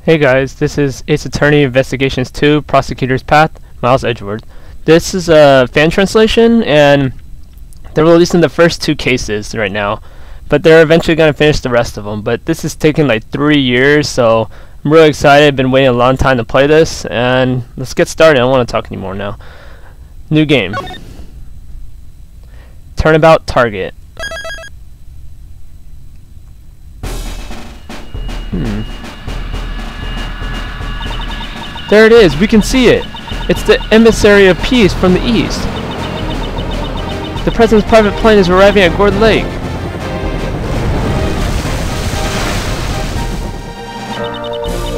Hey guys, this is Ace Attorney Investigations 2, Prosecutor's Path, Miles Edgeworth. This is a fan translation, and they're releasing the first two cases right now, but they're eventually going to finish the rest of them. But this is taking like 3 years, so I'm really excited. I've been waiting a long time to play this, and let's get started. I don't want to talk anymore now. New game. Turnabout target. There it is, we can see it. It's the emissary of peace from the east. The president's private plane is arriving at Gourd Lake.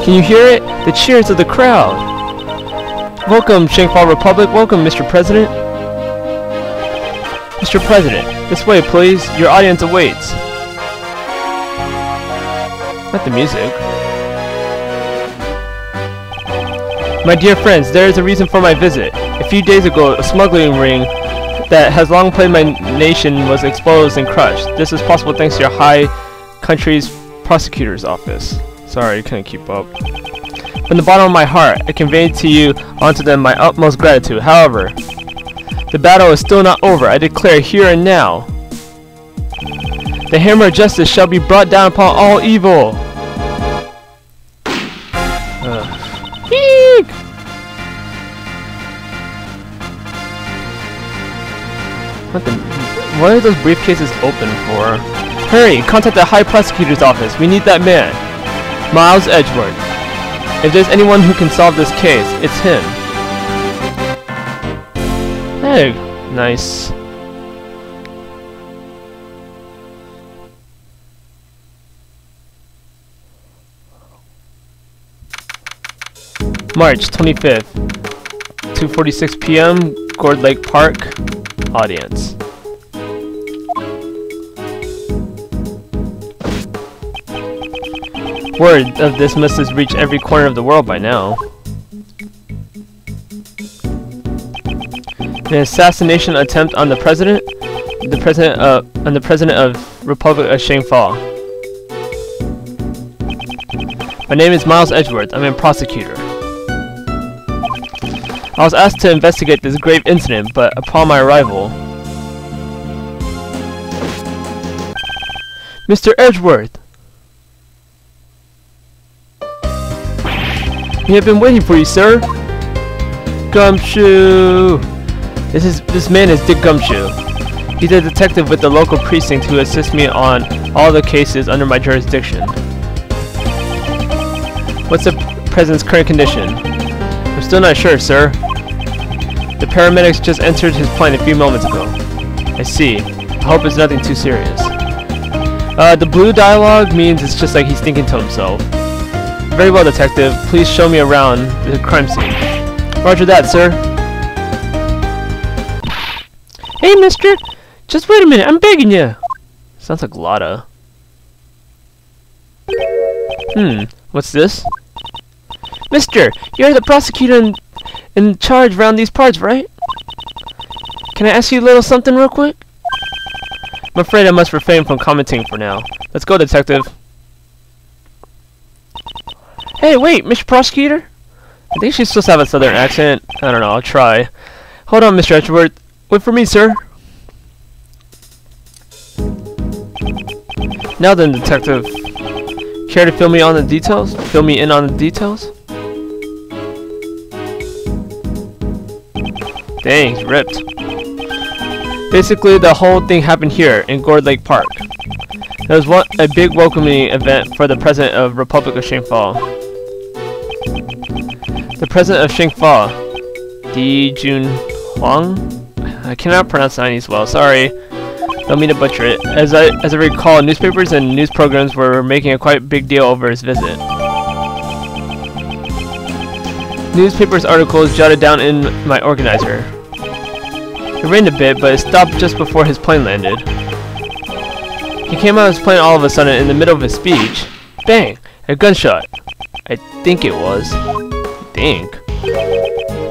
Can you hear it? The cheers of the crowd. Welcome, Shangfall Republic. Welcome, Mr. President. Mr. President, this way, please. Your audience awaits. Not the music. My dear friends, there is a reason for my visit. A few days ago, a smuggling ring that has long plagued my nation was exposed and crushed. This is possible thanks to your high country's prosecutor's office. Sorry, I couldn't keep up. From the bottom of my heart, I convey to you onto them my utmost gratitude. However, the battle is still not over. I declare here and now, the hammer of justice shall be brought down upon all evil. Eek! What are those briefcases open for? Hurry! Contact the High Prosecutor's office. We need that man. Miles Edgeworth. If there's anyone who can solve this case, it's him. Hey, nice. March 25th, 2:46 p.m., Gourd Lake Park, audience. Word of this must have reached every corner of the world by now. An assassination attempt on the president of Republic of Shangfall. My name is Miles Edgeworth. I'm a prosecutor. I was asked to investigate this grave incident, but upon my arrival... Mr. Edgeworth! We have been waiting for you, sir! Gumshoe! This man is Dick Gumshoe. He's a detective with the local precinct who assists me on all the cases under my jurisdiction. What's the president's current condition? I'm still not sure, sir. The paramedics just entered his plane a few moments ago. I see. I hope it's nothing too serious. The blue dialogue means it's just like he's thinking to himself. Very well, detective. Please show me around the crime scene. Roger that, sir. Hey, mister! Just wait a minute, I'm begging you! Sounds like Lotta. What's this? Mister, you're the prosecutor in charge around these parts, right? Can I ask you a little something real quick? I'm afraid I must refrain from commenting for now. Let's go, detective. Hey, wait, Mr. Prosecutor? I think she's supposed to have a southern accent. I don't know, I'll try. Hold on, Mr. Edgeworth. Wait for me, sir. Now then, detective. Care to fill me on the details? Fill me in on the details? Dang, he's ripped. Basically, the whole thing happened here in Gourd Lake Park. There was a big welcoming event for the president of Republic of Shangfall. The president of Shangfall, Di Jun Huang? I cannot pronounce Chinese well, sorry. Don't mean to butcher it. As I recall, newspapers and news programs were making a quite big deal over his visit. Newspapers articles jotted down in my organizer. It rained a bit, but it stopped just before his plane landed. He came out of his plane all of a sudden in the middle of his speech. Bang! A gunshot. I think it was.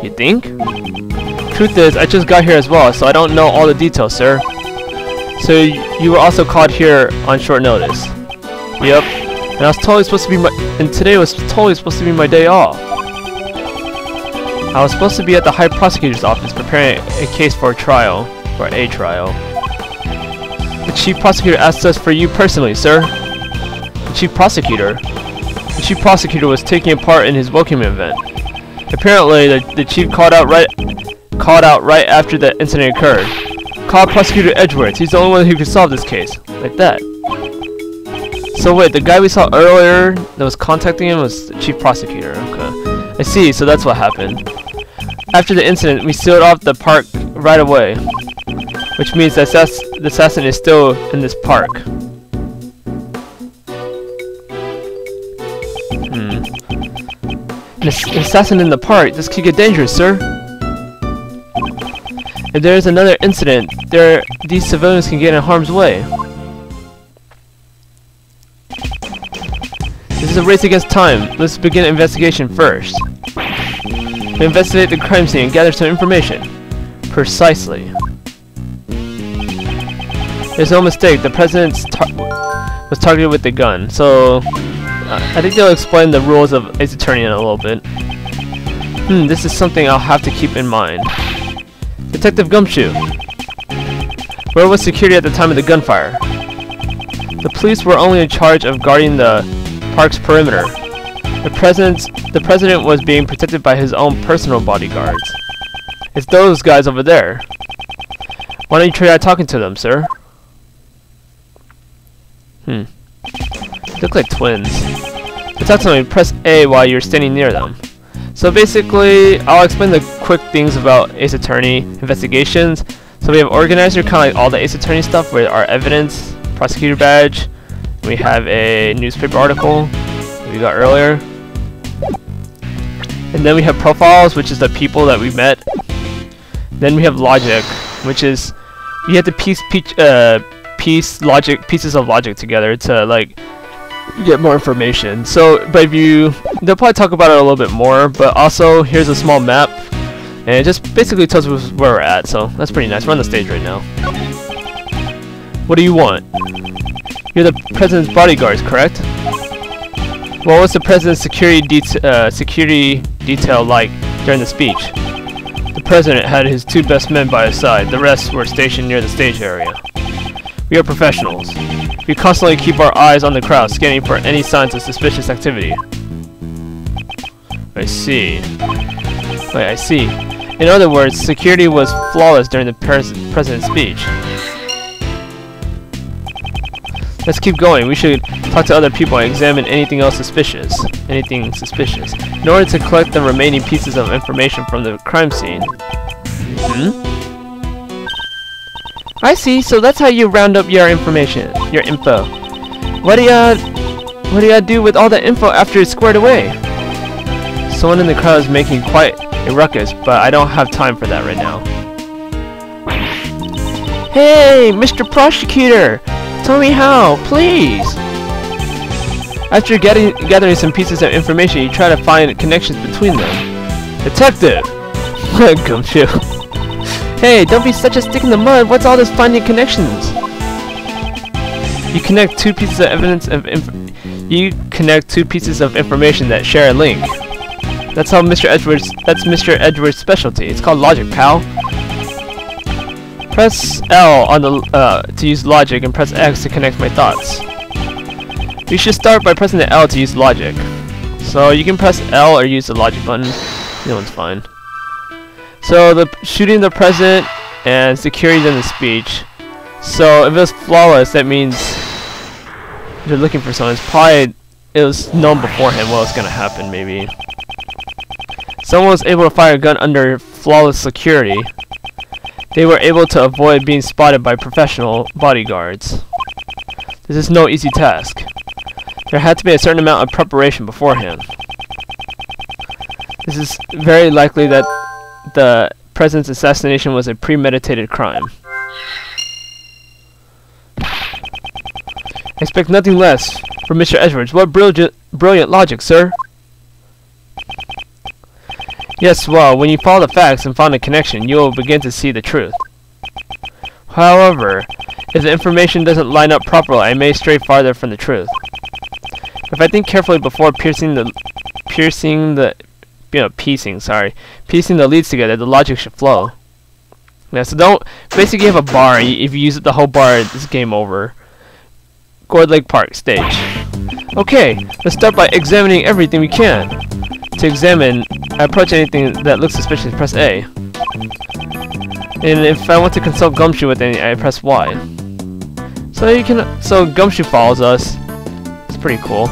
You think? Truth is, I just got here as well, so I don't know all the details, sir. So you were also called here on short notice. Yep. And I was totally supposed to be and today was totally supposed to be my day off. I was supposed to be at the High Prosecutor's office preparing a case for a trial. The Chief Prosecutor asked us for you personally, sir. The Chief Prosecutor? The Chief Prosecutor was taking a part in his welcoming event. Apparently, the Chief called out right after the incident occurred. Call Prosecutor Edgeworth. He's the only one who could solve this case. Like that. So wait, the guy we saw earlier that was contacting him was the Chief Prosecutor. Okay. I see, so that's what happened. After the incident, we sealed off the park right away. Which means the assassin is still in this park. An assassin in the park? This could get dangerous, sir. If there is another incident, these civilians can get in harm's way. This is a race against time. Let's begin an investigation first. We investigate the crime scene and gather some information. Precisely. There's no mistake. The president was targeted with the gun. So, I think they'll explain the rules of Ace Attorney in a little bit. This is something I'll have to keep in mind. Detective Gumshoe. Where was security at the time of the gunfire? The police were only in charge of guarding the park's perimeter. The president was being protected by his own personal bodyguards. It's those guys over there. Why don't you try talking to them, sir? Look like twins. To talk to them, press A while you're standing near them. So basically, I'll explain the quick things about Ace Attorney investigations. So we have organizer, kind of like all the Ace Attorney stuff, with our evidence, prosecutor badge. We have a newspaper article we got earlier. And then we have profiles, which is the people that we met. Then we have logic, which is you have to piece pieces of logic together to like get more information. So, but they'll probably talk about it a little bit more. But also, here's a small map, and it just basically tells us where we're at. So that's pretty nice. We're on the stage right now. What do you want? You're the president's bodyguards, correct? What was the president's security detail like during the speech? The president had his 2 best men by his side. The rest were stationed near the stage area. We are professionals. We constantly keep our eyes on the crowd, scanning for any signs of suspicious activity. I see. Wait, I see. In other words, security was flawless during the president's speech. Let's keep going. We should talk to other people and examine anything else suspicious. In order to collect the remaining pieces of information from the crime scene. I see. So that's how you round up your information, your info. What do ya do with all that info after it's squared away? Someone in the crowd is making quite a ruckus, but I don't have time for that right now. Hey, Mr. Prosecutor! Tell me how, please! After gathering some pieces of information, you try to find connections between them. Detective! Gumshoe. Hey, don't be such a stick in the mud. What's all this finding connections? You connect 2 pieces of evidence connect 2 pieces of information that share a link. That's Mr. Edgeworth's specialty. It's called logic, pal. Press L on the to use logic and press X to connect my thoughts. You should start by pressing the L to use logic. So you can press L or use the logic button. Either one's fine. So the shooting the president and security in the speech. So if it was flawless, that means they're looking for someone. It was known beforehand what was gonna happen. Maybe someone was able to fire a gun under flawless security. They were able to avoid being spotted by professional bodyguards. This is no easy task. There had to be a certain amount of preparation beforehand. This is very likely that the president's assassination was a premeditated crime. Expect nothing less from Mr. Edgeworth. What brilliant logic, sir! Yes, well, when you follow the facts and find a connection, you will begin to see the truth. However, if the information doesn't line up properly, I may stray farther from the truth. If I think carefully before piecing the leads together, the logic should flow. Yeah, so don't basically you have a bar. If you use it the whole bar, it's game over. Gourd Lake Park stage. Okay, let's start by examining everything we can. To examine, I approach anything that looks suspicious, press A. And if I want to consult Gumshoe with anything, I press Y. So Gumshoe follows us. It's pretty cool.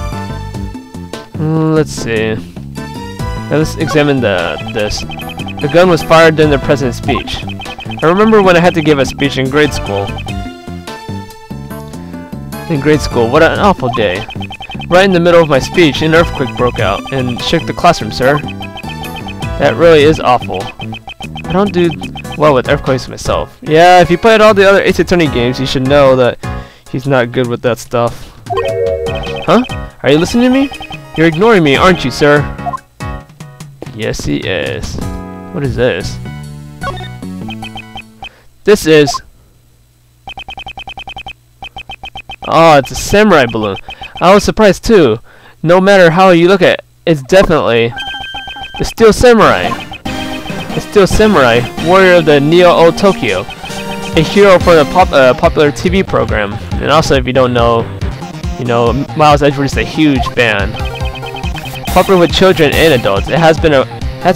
Let's see. Now let's examine this. The gun was fired during the president's speech. I remember when I had to give a speech in grade school. What an awful day. Right in the middle of my speech, an earthquake broke out and shook the classroom, sir. That really is awful. I don't do well with earthquakes myself. Yeah, if you played all the other Ace Attorney games, you should know that he's not good with that stuff. Huh? Are you listening to me? You're ignoring me, aren't you, sir? Yes, he is. What is this? This is... Oh, it's a samurai balloon. I was surprised too. No matter how you look at it, it's definitely the Steel Samurai. The Steel Samurai, warrior of the Neo-O Tokyo. A hero for the popular TV program. And also, if you don't know, you know, Miles Edgeworth is a huge fan. Popular with children and adults, it has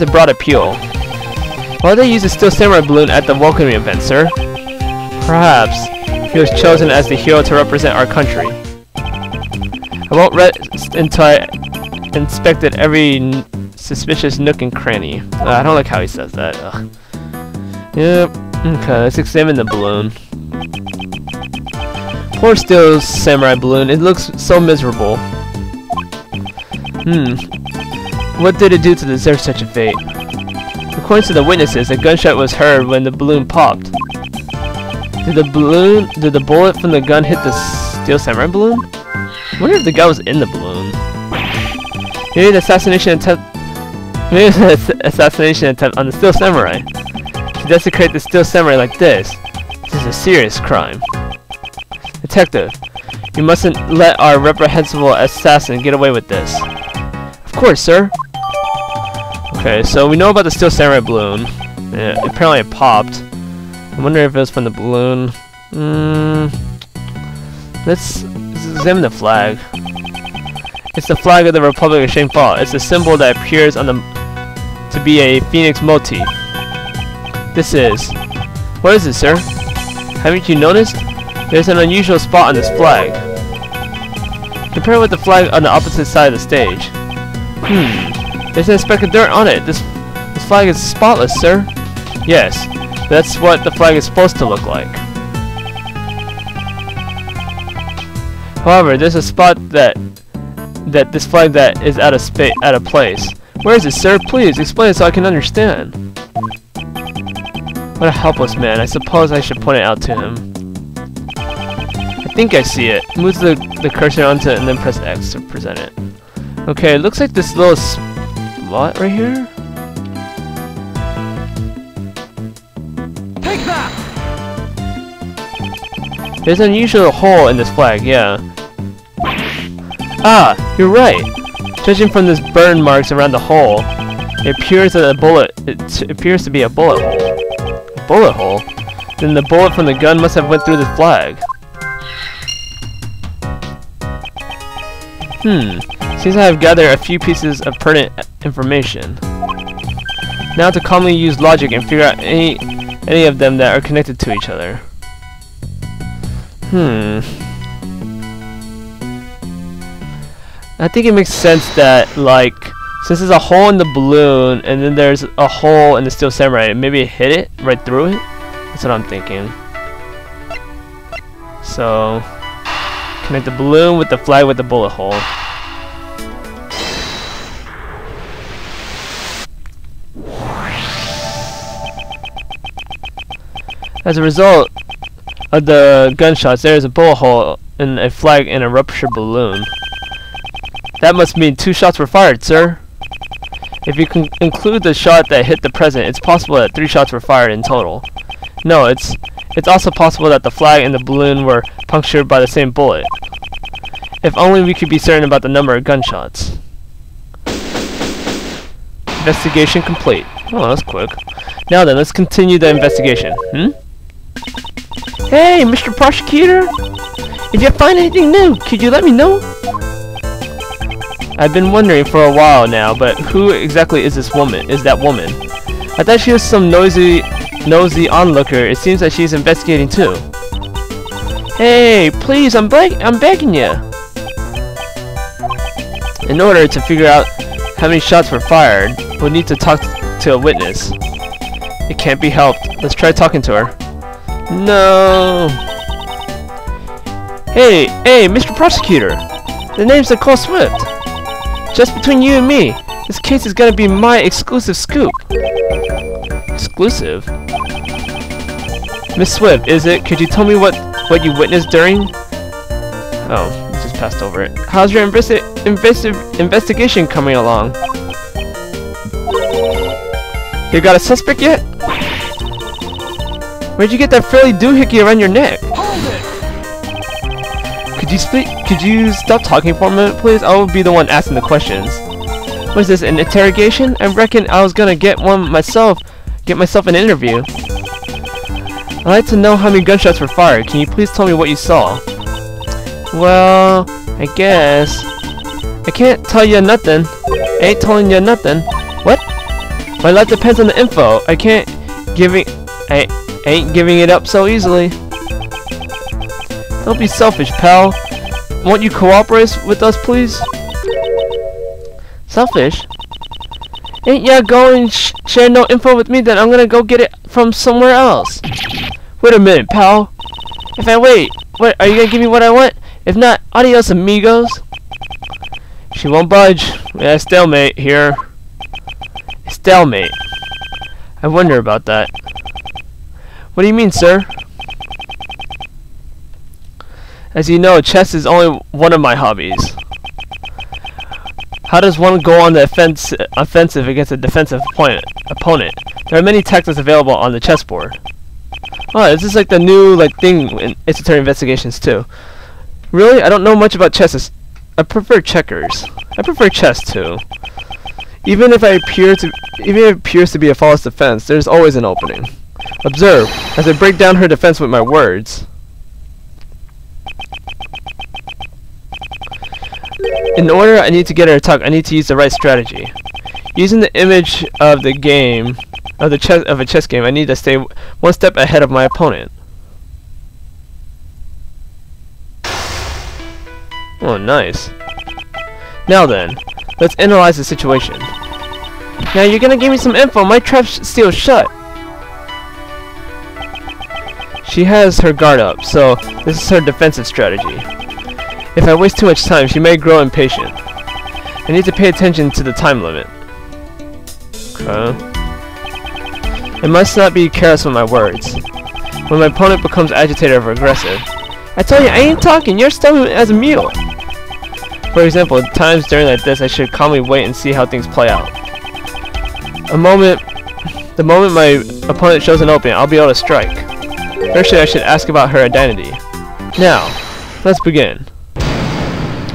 a broad appeal. Why did they use the Steel Samurai balloon at the welcoming event, sir? Perhaps he was chosen as the hero to represent our country. I won't rest until I inspected every suspicious nook and cranny. I don't like how he says that. Ugh. Yep. Okay, let's examine the balloon. Poor Steel Samurai balloon. It looks so miserable. What did it do to deserve such a fate? According to the witnesses, a gunshot was heard when the balloon popped. Did the bullet from the gun hit the Steel Samurai balloon? I wonder if the guy was in the balloon. Maybe the assassination attempt on the Steel Samurai. To desecrate the Steel Samurai like this is a serious crime. Detective, you mustn't let our reprehensible assassin get away with this. Of course, sir. Okay, so we know about the Steel Samurai balloon. Yeah, apparently it popped. I wonder if it was from the balloon. Let's examine the flag. It's the flag of the Republic of Shangfall. It's a symbol that appears on to be a phoenix motif. This is... What is it, sir? Haven't you noticed? There's an unusual spot on this flag. Compare it with the flag on the opposite side of the stage. There's a speck of dirt on it. This flag is spotless, sir. Yes, that's what the flag is supposed to look like. However, there's a spot that this flag that is out of place. Where is it, sir? Please explain it so I can understand. What a helpless man. I suppose I should point it out to him. I think I see it. Move the cursor onto it and then press X to present it. Okay, it looks like this little spot right here. Take that! There's an unusual hole in this flag, yeah. Ah, you're right. Judging from these burn marks around the hole, it appears that it appears to be a bullet hole. A bullet hole? Then the bullet from the gun must have went through the flag. Seems I have gathered a few pieces of pertinent information. Now to calmly use logic and figure out any of them that are connected to each other. I think it makes sense that, like, since there's a hole in the balloon and then there's a hole in the Steel Samurai, maybe it hit it right through it? That's what I'm thinking. So, connect the balloon with the flag with the bullet hole. As a result of the gunshots, there is a bullet hole in a flag in a ruptured balloon. That must mean 2 shots were fired, sir. If you can include the shot that hit the president, it's possible that 3 shots were fired in total. No, it's also possible that the flag and the balloon were punctured by the same bullet. If only we could be certain about the number of gunshots. Investigation complete. Oh, that's quick. Now then, let's continue the investigation. Hey, Mr. Prosecutor! If you find anything new, could you let me know? I've been wondering for a while now, but who exactly is this woman? Is that woman? I thought she was some nosy onlooker. It seems that she's investigating too. Hey, please, I'm begging you. In order to figure out how many shots were fired, we'll need to talk to a witness. It can't be helped. Let's try talking to her. No. Hey, Mr. Prosecutor. The name's Nicole Swift. Just between you and me, this case is gonna be my exclusive scoop. Exclusive? Miss Swift, is it? Could you tell me what you witnessed during? Oh, just passed over it. How's your investigation coming along? You got a suspect yet? Where'd you get that frilly doohickey around your neck? Could you stop talking for a minute, please? I will be the one asking the questions. What is this, an interrogation? I reckon I was gonna get myself an interview. I'd like to know how many gunshots were fired. Can you please tell me what you saw? Well, I guess I can't tell you nothing. I ain't telling you nothing. What? My life depends on the info. I ain't giving it up so easily. Don't be selfish, pal. Won't you cooperate with us, please? Selfish? Ain't ya going share no info with me? Then I'm gonna go get it from somewhere else. Wait a minute, pal. If I wait, what, are you gonna give me what I want? If not, adios, amigos. She won't budge. Yeah, stalemate here. Stalemate. I wonder about that. What do you mean, sir? As you know, chess is only one of my hobbies. How does one go on the offensive against a defensive opponent? There are many tactics available on the chessboard. Oh, is this like the new thing in esoteric investigations too? Really? I don't know much about chess. I prefer checkers. I prefer chess too. Even if it appears to be a false defense, there's always an opening. Observe as I break down her defense with my words. In order I need to get her to talk, I need to use the right strategy. Using the image of the game, of a chess game, I need to stay one step ahead of my opponent. Oh, nice. Now then, let's analyze the situation. Now you're gonna give me some info. My trap's still shut. She has her guard up, so this is her defensive strategy. If I waste too much time, she may grow impatient. I need to pay attention to the time limit. Okay. I must not be careless with my words. When my opponent becomes agitated or aggressive, I tell you, I ain't talking. You're stubborn as a mule. For example, at times during like this, I should calmly wait and see how things play out. The moment my opponent shows an opening, I'll be able to strike. Firstly, I should ask about her identity. Now, let's begin.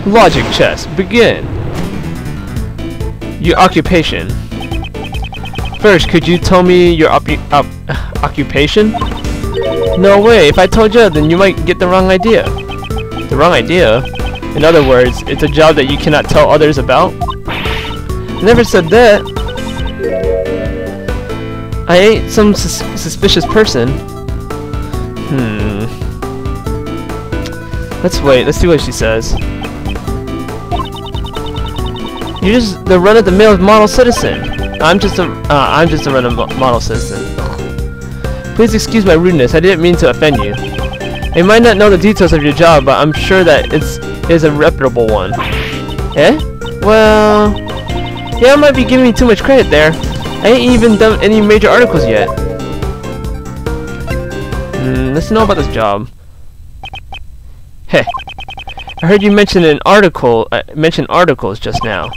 Logic chess, begin. Your occupation. First, could you tell me your occupation? No way, if I told you, then you might get the wrong idea. The wrong idea? In other words, it's a job that you cannot tell others about? I never said that. I ain't some suspicious person. Let's wait, let's see what she says. You're just the run-of-the-mill model citizen. I'm just a run-of-the-model citizen. Please excuse my rudeness. I didn't mean to offend you. I might not know the details of your job, but I'm sure that it is a reputable one. Eh? Well, yeah, I might be giving me too much credit there. I ain't even done any major articles yet. Let's know about this job. Hey, I heard you mention an article. Mention articles just now.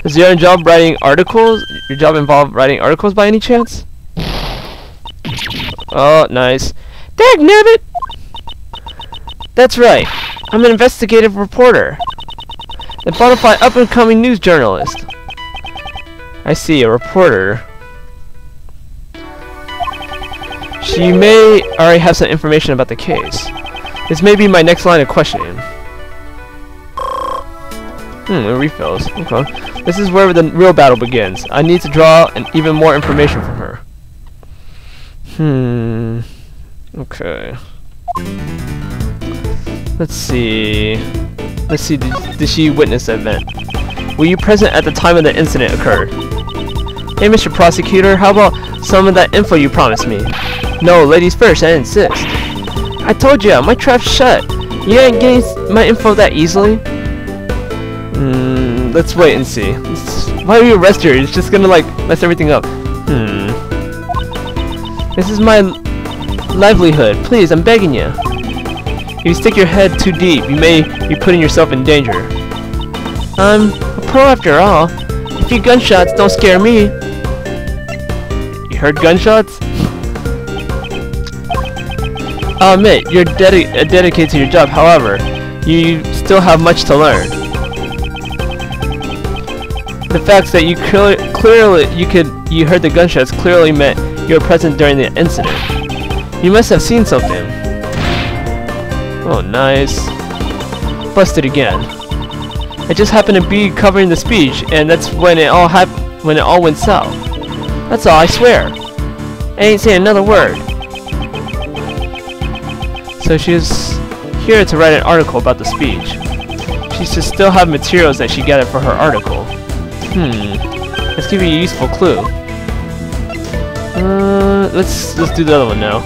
Does your job writing articles? Your job involve writing articles by any chance? Oh, nice. Dagnabbit! That's right. I'm an investigative reporter. A bona fide up-and-coming news journalist. I see, a reporter. She may already have some information about the case. This may be my next line of questioning. Refills. Okay. This is where the real battle begins. I need to draw even more information from her. Okay. Let's see. Did she witness the event? Were you present at the time of the incident occurred? Hey, Mr. Prosecutor, how about some of that info you promised me? No, ladies first, I insist. I told you, my trap's shut. You ain't getting my info that easily? Let's wait and see. Why do you arrest her? It's just gonna, like, mess everything up. This is my livelihood. Please, I'm begging you. If you stick your head too deep, you may be putting yourself in danger. I'm a pro after all. A few gunshots don't scare me. You heard gunshots? I'll admit, you're dedicated to your job. However, you still have much to learn. The facts that you heard the gunshots clearly meant you were present during the incident. You must have seen something. Oh, nice. Busted again. I just happened to be covering the speech, and that's when it all went south. That's all, I swear. I ain't saying another word. So she's here to write an article about the speech. She should still have materials that she gathered for her article. Let's give you a useful clue. Let's do the other one now.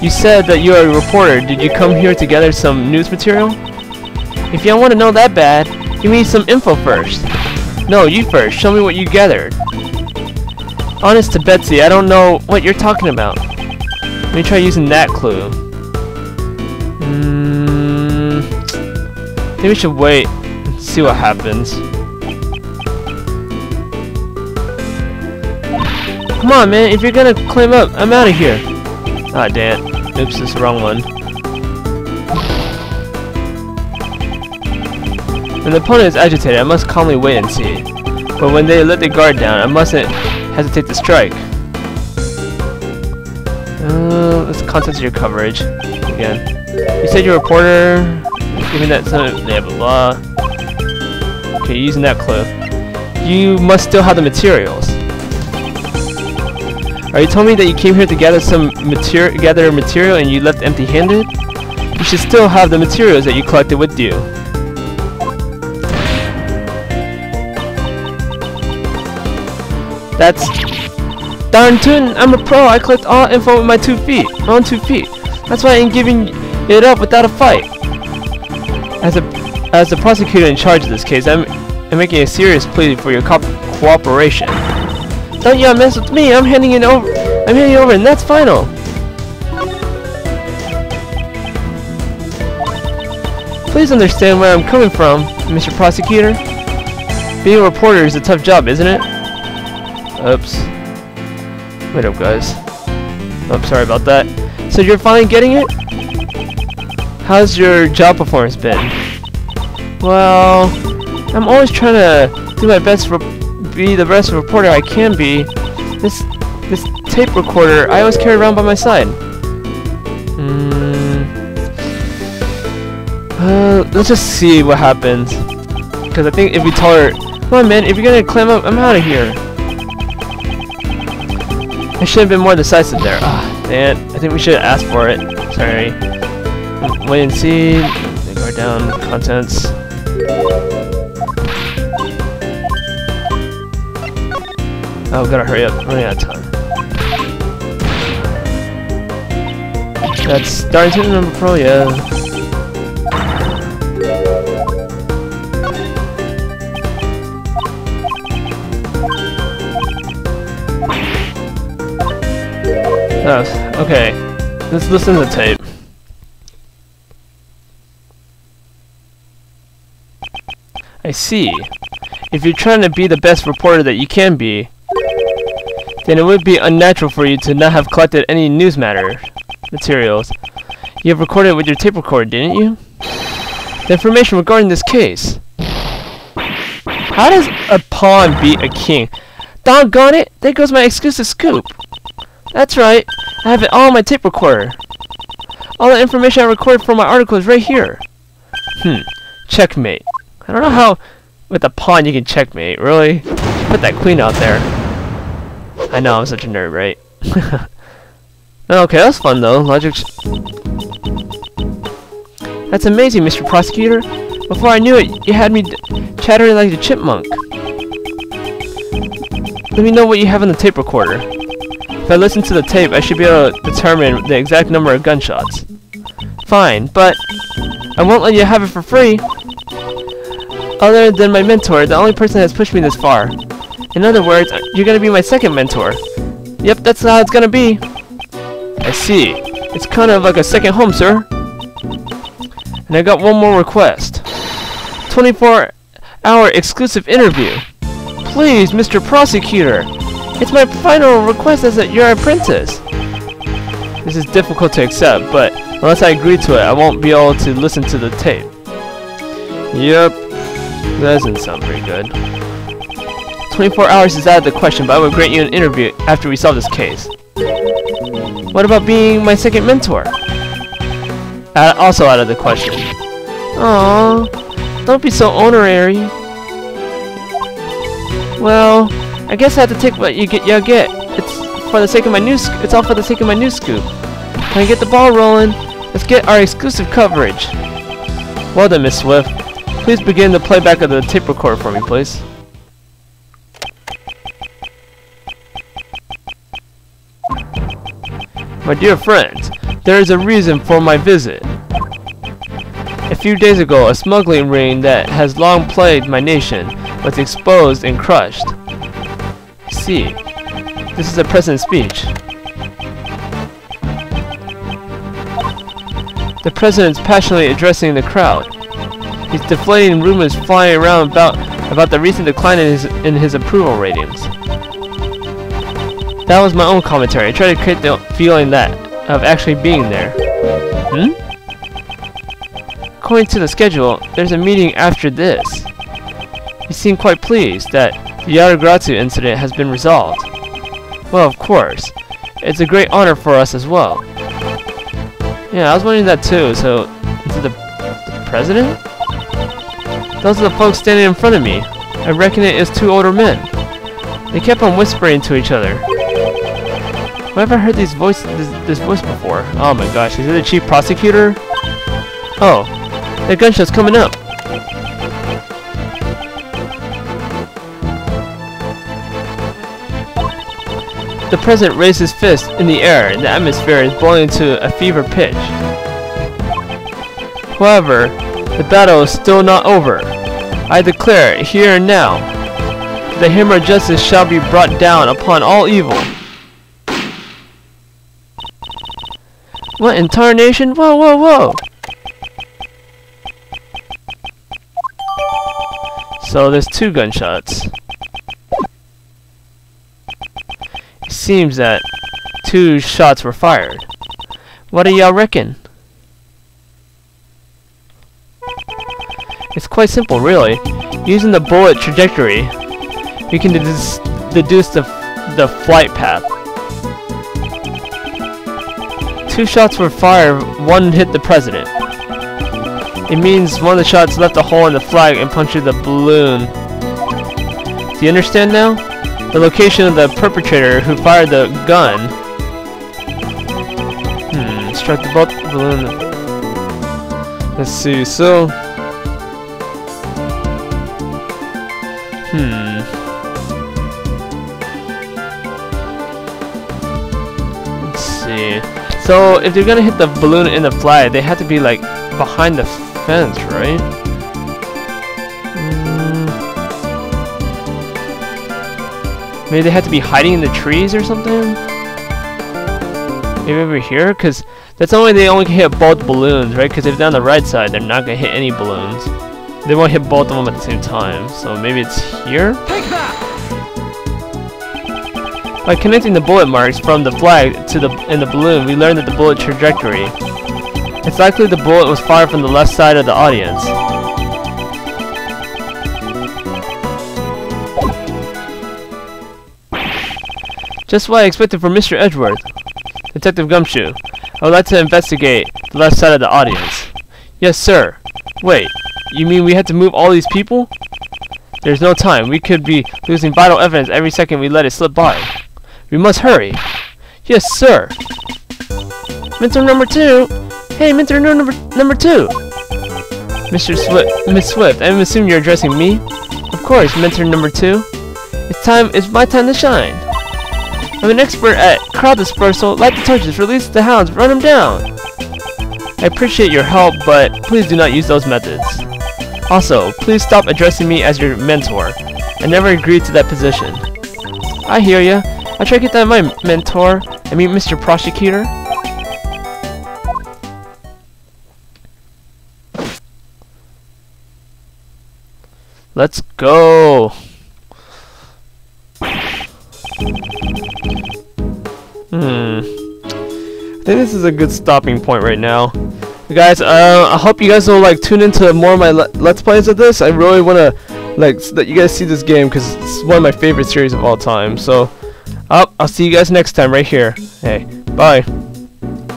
You said that you are a reporter. Did you come here to gather some news material? If you don't want to know that bad, give me some info first. No, you first. Show me what you gathered. Honest to Betsy, I don't know what you're talking about. Let me try using that clue. Maybe we should wait and see what happens. Come on, man. If you're gonna climb up, I'm out of here. Ah, damn. Oops, this is the wrong one. When the opponent is agitated, I must calmly wait and see. But when they let the guard down, I mustn't hesitate to strike. Let's concentrate your coverage. Again. You said you're a reporter. Give me that some blah blah blah. Okay, using that clue. You must still have the materials. Are you telling me that you came here to gather material and you left empty-handed? You should still have the materials that you collected with you. That's darn tootin', I'm a pro. I collect all info with my 2 feet. My own 2 feet. That's why I ain't giving it up without a fight. As the prosecutor in charge of this case, I'm making a serious plea for your cooperation. Don't y'all mess with me. I'm handing it over. And that's final. Please understand where I'm coming from, Mr. Prosecutor. Being a reporter is a tough job, isn't it? Oops. Wait up, guys. I'm sorry about that. So you're finally getting it? How's your job performance been? Well, I'm always trying to do my best to be the best reporter I can be. This tape recorder I always carry around by my side. Let's just see what happens. Because I think if we tell her, come on man, if you're gonna climb up, I'm out of here. I should have been more decisive there. Ah, man, I think we should have asked for it. Sorry. Wait and see. Go down. Contents. Oh, gotta hurry up. Running out of time. That's Darlington number pro, yeah. Oh, okay. Let's listen to the tape. I see. If you're trying to be the best reporter that you can be, then it would be unnatural for you to not have collected any news materials. You have recorded it with your tape recorder, didn't you? The information regarding this case. How does a pawn beat a king? Doggone it! There goes my exclusive scoop! That's right! I have it all on my tape recorder. All the information I recorded for my article is right here. Checkmate. I don't know how with a pawn you can checkmate, really? Put that queen out there. I know, I'm such a nerd, right? Okay, that was fun though. That's amazing, Mr. Prosecutor. Before I knew it, you had me chattering like a chipmunk. Let me know what you have on the tape recorder. If I listen to the tape, I should be able to determine the exact number of gunshots. Fine, but I won't let you have it for free. Other than my mentor, the only person that has pushed me this far. In other words, you're gonna be my second mentor. Yep, that's how it's gonna be. I see. It's kind of like a second home, sir. And I got one more request. 24-hour exclusive interview. Please, Mr. Prosecutor. It's my final request as your apprentice. This is difficult to accept, but unless I agree to it, I won't be able to listen to the tape. Yep. That doesn't sound very good. 24 hours is out of the question, but I will grant you an interview after we solve this case. What about being my second mentor? Also out of the question. Aww, don't be so honorary. Well, I guess I have to take what you get. It's for the sake of my new. It's all for the sake of my new scoop. Can I get the ball rolling? Let's get our exclusive coverage. Well done, Miss Swift. Please begin the playback of the tape recorder for me, please. My dear friends, there is a reason for my visit. A few days ago, a smuggling ring that has long plagued my nation was exposed and crushed. See, this is the President's speech. The President's passionately addressing the crowd. He's deflating rumors flying around about the recent decline in his approval ratings. That was my own commentary. I tried to create the feeling of actually being there. According to the schedule, there's a meeting after this. You seem quite pleased that the Yaragratu incident has been resolved. Well, of course. It's a great honor for us as well. Yeah, I was wondering that too. So, is it the President? Those are the folks standing in front of me. I reckon it is two older men. They kept on whispering to each other. Where have I heard this voice before? Oh my gosh, is it the Chief Prosecutor? Oh, the gunshot's coming up. The President raised his fist in the air, and the atmosphere is boiling to a fever pitch. However, the battle is still not over. I declare, here and now, the hammer of justice shall be brought down upon all evil. What in tarnation? Whoa, whoa, whoa! So there's two gunshots. It seems that two shots were fired. What do y'all reckon? It's quite simple, really. Using the bullet trajectory, we can deduce the flight path. Two shots were fired, one hit the President. It means one of the shots left a hole in the flag and punctured the balloon. Do you understand now? The location of the perpetrator who fired the gun struck the balloon. Let's see, so let's see. So if they're gonna hit the balloon in the flag, they have to be like behind the fence, right? Maybe they have to be hiding in the trees or something? Maybe over here? Because that's they only can hit both balloons, right? Because if they're on the right side, they're not going to hit any balloons. They won't hit both of them at the same time. So maybe it's here? Take that! By connecting the bullet marks from the flag to the balloon, we learned that the bullet trajectory. It's likely the bullet was fired from the left side of the audience. Just what I expected from Mr. Edgeworth. Detective Gumshoe, I would like to investigate the left side of the audience. Yes, sir. Wait, you mean we had to move all these people? There's no time. We could be losing vital evidence every second we let it slip by. We must hurry. Yes, sir. Mentor number 2. Hey, mentor number 2. Miss Swift, I'm assuming you're addressing me? Of course, mentor number 2. It's my time to shine. I'm an expert at crowd dispersal. Light the torches, release the hounds, run them down. I appreciate your help, but please do not use those methods. Also, please stop addressing me as your mentor. I never agreed to that position. I hear ya. I'll try to get that my mentor. I mean, Mr. Prosecutor. Let's go. I think this is a good stopping point right now. Guys, I hope you guys will like tune into more of my let's plays of this. I really want to like so that you guys see this game because it's one of my favorite series of all time. So, I'll see you guys next time right here. Hey, bye.